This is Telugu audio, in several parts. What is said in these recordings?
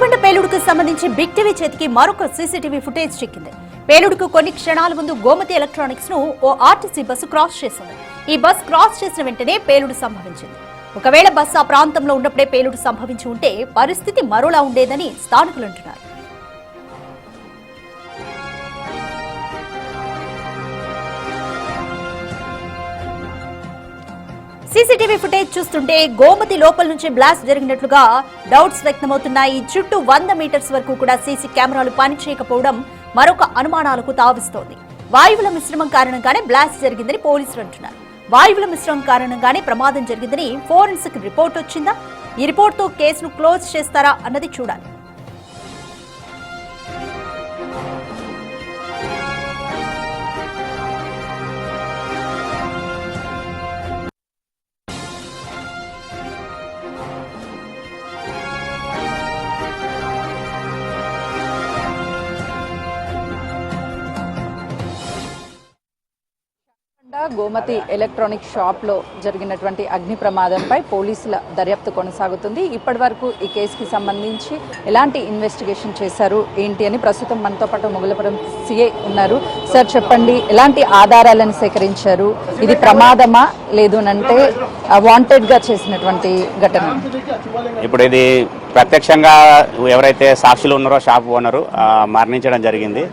మండుబండ పేలుడుకు సంబంధించి బిగ్ టీవీ చేతికి మరొక సీసీటీవీ ఫుటేజ్ చిక్కింది. పేలుడుకు కొన్ని క్షణాల ముందు గోమతి ఎలక్ట్రానిక్స్ ను ఓ ఆర్టీసీ బస్సు క్రాస్ చేసింది. ఈ బస్ క్రాస్ చేసిన వెంటనే పేలుడు సంభవించింది. ఒకవేళ బస్సు ఆ ప్రాంతంలో ఉన్నప్పుడే పేలుడు సంభవించి ఉంటే పరిస్థితి మరోలా ఉండేదని స్థానికులు అంటున్నారు. సీసీటీవీ ఫుటేజ్ చూస్తుంటే గోమతి లోపల నుంచి బ్లాస్ట్ జరిగినట్లుగా డౌట్స్ వ్యక్తమవుతున్నాయి. చుట్టూ 100 మీటర్స్ వరకు కూడా సీసీ కెమెరాలు పనిచేయకపోవడం మరొక అనుమానాలకు తావిస్తోంది. వాయువుల మిశ్రమం కారణంగానే బ్లాస్ట్ జరిగిందని పోలీసులు అంటున్నారు. వాయువుల మిశ్రమం కారణంగానే ప్రమాదం జరిగిందని ఫోరెన్సిక్ రిపోర్ట్ వచ్చిందా? ఈ రిపోర్ట్తో కేసును క్లోజ్ చేస్తారా అన్నది చూడాలి. గోమతి ఎలక్ట్రానిక్ షాప్ లో జరిగినటువంటి అగ్ని ప్రమాదంపై పోలీసుల దర్యాప్తు కొనసాగుతుంది. ఇప్పటి వరకు ఈ కేసుకి సంబంధించి ఎలాంటి ఇన్వెస్టిగేషన్ చేశారు ఏంటి అని ప్రస్తుతం మనతో పాటు మొగలపురం సిఐ ఉన్నారు. సార్ చెప్పండి, ఎలాంటి ఆధారాలను సేకరించారు? ఇది ప్రమాదమా లేదు అంటే వాంటెడ్ గా చేసినటువంటి ఘటన? ఇప్పుడు ఇది ప్రత్యక్షంగా ఎవరైతే సాక్షులు ఉన్నారో షాప్ ఓనరు మరణించడం జరిగింది.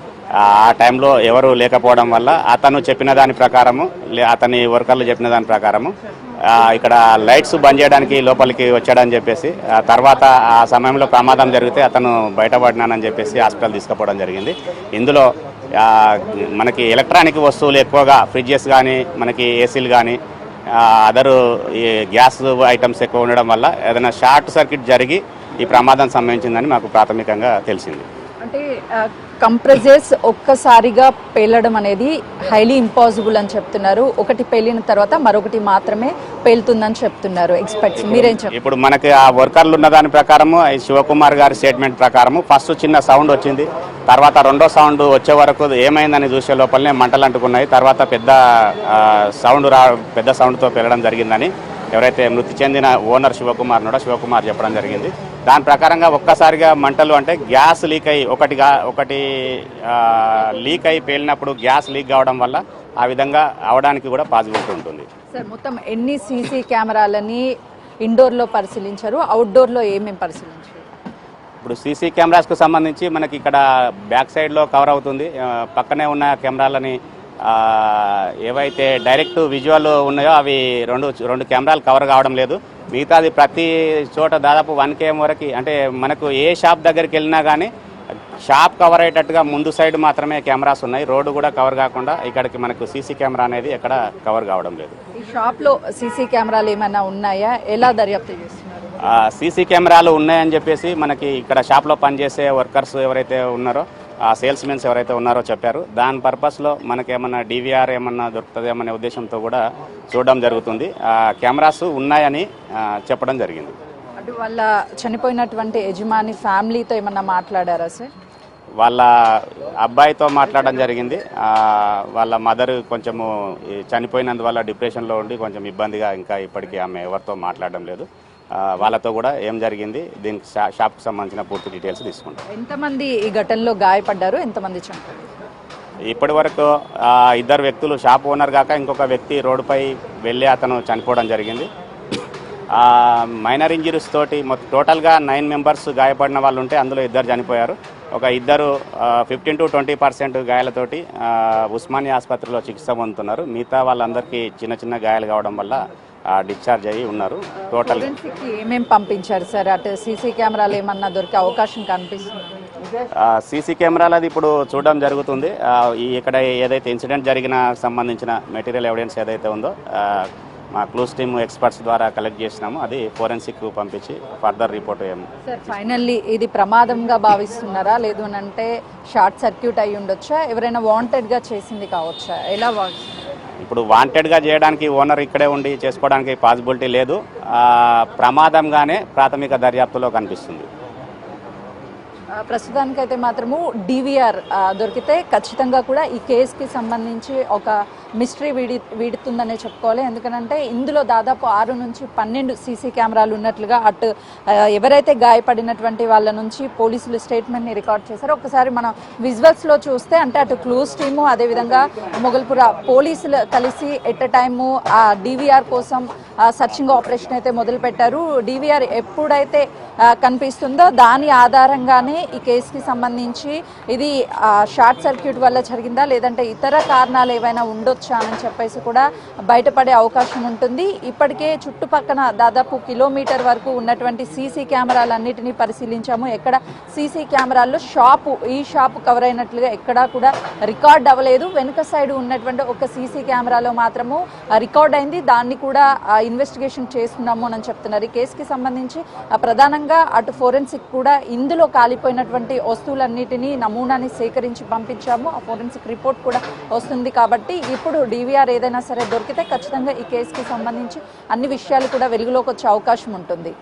ఆ టైంలో ఎవరు లేకపోవడం వల్ల అతను చెప్పిన దాని ప్రకారము, అతని వర్కర్లు చెప్పిన దాని ప్రకారము ఇక్కడ లైట్స్ బంద్ చేయడానికి లోపలికి వచ్చాడని చెప్పేసి, తర్వాత ఆ సమయంలో ప్రమాదం జరిగితే అతను బయటపడినానని చెప్పేసి హాస్పిటల్ తీసుకుపోవడం జరిగింది. ఇందులో మనకి ఎలక్ట్రానిక్ వస్తువులు ఎక్కువగా ఫ్రిడ్జెస్ కానీ, మనకి ఏసీలు కానీ, అదరు గ్యాస్ ఐటమ్స్ ఎక్కువ ఉండడం వల్ల ఏదైనా షార్ట్ సర్క్యూట్ జరిగి ఈ ప్రమాదం సంభవించిందని మాకు ప్రాథమికంగా తెలిసింది. అంటే కంప్రెసర్స్ ఒక్కసారిగా పేలడం అనేది హైలీ ఇంపాసిబుల్ అని చెప్తున్నారు. ఒకటి పేలిన తర్వాత మరొకటి మాత్రమే పేలుతుందని చెప్తున్నారు ఎక్స్పర్ట్స్. మీరేం చెప్తారు? ఇప్పుడు మనకి ఆ వర్కర్లు ఉన్న దాని ప్రకారము, శివకుమార్ గారి స్టేట్మెంట్ ప్రకారము ఫస్ట్ చిన్న సౌండ్ వచ్చింది. తర్వాత రెండో సౌండ్ వచ్చే వరకు ఏమైందని చూసే లోపలనే మంటలు అంటుకున్నాయి. తర్వాత పెద్ద సౌండ్తో పేలడం జరిగిందని ఎవరైతే మృతి చెందిన ఓనర్ శివకుమార్ ఉన్నాడో శివకుమార్ చెప్పడం జరిగింది. దాని ప్రకారంగా ఒక్కసారిగా మంటలు అంటే గ్యాస్ లీక్ అయ్యి ఒకటి లీక్ అయి పేలినప్పుడు గ్యాస్ లీక్ కావడం వల్ల ఆ విధంగా అవడానికి కూడా పాసిబిలిటీ ఉంటుంది. సార్, మొత్తం ఎన్ని సీసీ కెమెరాలని ఇండోర్లో పరిశీలించారు, అవుట్డోర్లో ఏమేమి పరిశీలించారు? ఇప్పుడు సీసీ కెమెరాస్కు సంబంధించి మనకి ఇక్కడ బ్యాక్ సైడ్లో కవర్ అవుతుంది. పక్కనే ఉన్న కెమెరాలని ఏవైతే డైరెక్ట్ విజువల్ ఉన్నాయో అవి రెండు కెమెరాలు కవర్ కావడం లేదు. మిగతాది ప్రతి చోట దాదాపు 1 km వరకు, అంటే మనకు ఏ షాప్ దగ్గరికి వెళ్ళినా కానీ షాప్ కవర్ అయ్యేటట్టుగా ముందు సైడ్ మాత్రమే కెమెరాస్ ఉన్నాయి. రోడ్డు కూడా కవర్ కాకుండా ఇక్కడికి మనకు సీసీ కెమెరా అనేది ఎక్కడ కవర్ కావడం లేదు. ఈ షాప్లో సీసీ కెమెరాలు ఏమైనా ఉన్నాయా? ఎలా దర్యాప్తు చేస్తున్నారు? సీసీ కెమెరాలు ఉన్నాయని చెప్పేసి మనకి ఇక్కడ షాప్లో పనిచేసే వర్కర్స్ ఎవరైతే ఉన్నారో, సేల్స్ మెన్స్ ఎవరైతే ఉన్నారో చెప్పారు. దాని పర్పస్లో మనకేమన్నా డివిఆర్ ఏమన్నా దొరుకుతుందేమనే ఉద్దేశంతో కూడా చూడడం జరుగుతుంది. కెమెరాస్ ఉన్నాయని చెప్పడం జరిగింది. అటు వాళ్ళ చనిపోయినటువంటి యజమాని ఫ్యామిలీతో ఏమన్నా మాట్లాడారా సార్? వాళ్ళ అబ్బాయితో మాట్లాడడం జరిగింది. వాళ్ళ మదర్ కొంచెము చనిపోయినందువల్ల డిప్రెషన్లో ఉండి కొంచెం ఇబ్బందిగా ఇంకా ఇప్పటికీ ఆమె ఎవరితో మాట్లాడడం లేదు. వాళ్ళతో కూడా ఏం జరిగింది, దీనికి షాప్కి సంబంధించిన పూర్తి డీటెయిల్స్ తీసుకుంటాం. ఎంతమంది ఈ ఘటనలో గాయపడ్డారు, ఎంతమంది చనిపోయారు? ఇప్పటి వరకు 2 వ్యక్తులు, షాప్ ఓనర్ కాక ఇంకొక వ్యక్తి రోడ్డుపై వెళ్ళి అతను చనిపోవడం జరిగింది. మైనర్ ఇంజరీస్ తోటి టోటల్గా 9 మెంబర్స్ గాయపడిన వాళ్ళు ఉంటే అందులో 2 చనిపోయారు. ఒక 2 15 to 20% గాయాలతోటి ఉస్మానియా ఆసుపత్రిలో చికిత్స పొందుతున్నారు. మిగతా వాళ్ళందరికీ చిన్న గాయాలు కావడం వల్ల డిశ్చార్జ్ అయ్యి ఉన్నారు. టోటల్ ఏమేమి పంపించారు సార్? అటు సీసీ కెమెరాలు ఏమన్నా దొరికే అవకాశం కనిపిస్తుంది? సీసీ కెమెరాలు అది ఇప్పుడు చూడడం జరుగుతుంది. ఇక్కడ ఏదైతే ఇన్సిడెంట్ జరిగిన సంబంధించిన మెటీరియల్ ఎవిడెన్స్ ఏదైతే ఉందో మా క్లూస్ టీమ్ ఎక్స్పర్ట్స్ ద్వారా కలెక్ట్ చేసినాము. అది ఫోరెన్సిక్ పంపించి ఫర్దర్ రిపోర్ట్ అయ్యాము. సార్, ఫైనల్లీ ఇది ప్రమాదంగా భావిస్తున్నారా, లేదు అంటే షార్ట్ సర్క్యూట్ అయి ఉండొచ్చా, ఎవరైనా వాంటెడ్గా చేసింది కావచ్చా? ఎలా భావిస్తున్నారు? ఇప్పుడు వాంటెడ్గా చేయడానికి ఓనర్ ఇక్కడే ఉండి చేసుకోవడానికి పాసిబిలిటీ లేదు. ప్రమాదంగానే ప్రాథమిక దర్యాప్తులో కనిపిస్తుంది. ప్రస్తుతానికైతే మాత్రము డివిఆర్ దొరికితే ఖచ్చితంగా కూడా ఈ కేసుకి సంబంధించి ఒక మిస్టరీ వీడుతుందనే చెప్పుకోవాలి. ఎందుకంటే ఇందులో దాదాపు 6 నుంచి 12 సీసీ కెమెరాలు ఉన్నట్లుగా అటు ఎవరైతే గాయపడినటువంటి వాళ్ళ నుంచి పోలీసులు స్టేట్మెంట్ని రికార్డ్ చేశారో ఒకసారి మనం విజువల్స్లో చూస్తే అంటే అటు క్లూస్ టీము అదేవిధంగా మొగల్పుర పోలీసులు కలిసి ఎట్ ఎ టైము ఆ DVR కోసం సర్చింగ్ ఆపరేషన్ అయితే మొదలుపెట్టారు. DVR ఎప్పుడైతే కనిపిస్తుందో దాని ఆధారంగానే ఈ కేసుకి సంబంధించి ఇది షార్ట్ సర్క్యూట్ వల్ల జరిగిందా లేదంటే ఇతర కారణాలు ఏవైనా ఉండొచ్చా అని చెప్పేసి కూడా బయటపడే అవకాశం ఉంటుంది. ఇప్పటికే చుట్టుపక్కల దాదాపు కిలోమీటర్ వరకు ఉన్నటువంటి సీసీ కెమెరాలన్నిటినీ పరిశీలించాము. ఎక్కడ సీసీ కెమెరాల్లో ఈ షాపు కవర్ అయినట్లుగా ఎక్కడా కూడా రికార్డ్ అవ్వలేదు. వెనుక సైడ్ ఉన్నటువంటి ఒక సీసీ కెమెరాలో మాత్రము రికార్డ్ అయింది. దాన్ని కూడా ఇన్వెస్టిగేషన్ చేస్తున్నాము అని చెప్తున్నారు. ఈ కేసుకి సంబంధించి ప్రధానంగా అటు ఫోరెన్సిక్ కూడా ఇందులో కాలిపోయినటువంటి వస్తువులన్నిటినీ నమూనాని సేకరించి పంపించాము. ఆ ఫోరెన్సిక్ రిపోర్ట్ కూడా వస్తుంది. కాబట్టి ఇప్పుడు DVR ఏదైనా సరే దొరికితే ఖచ్చితంగా ఈ కేసుకి సంబంధించి అన్ని విషయాలు కూడా వెలుగులోకి వచ్చే అవకాశం ఉంటుంది.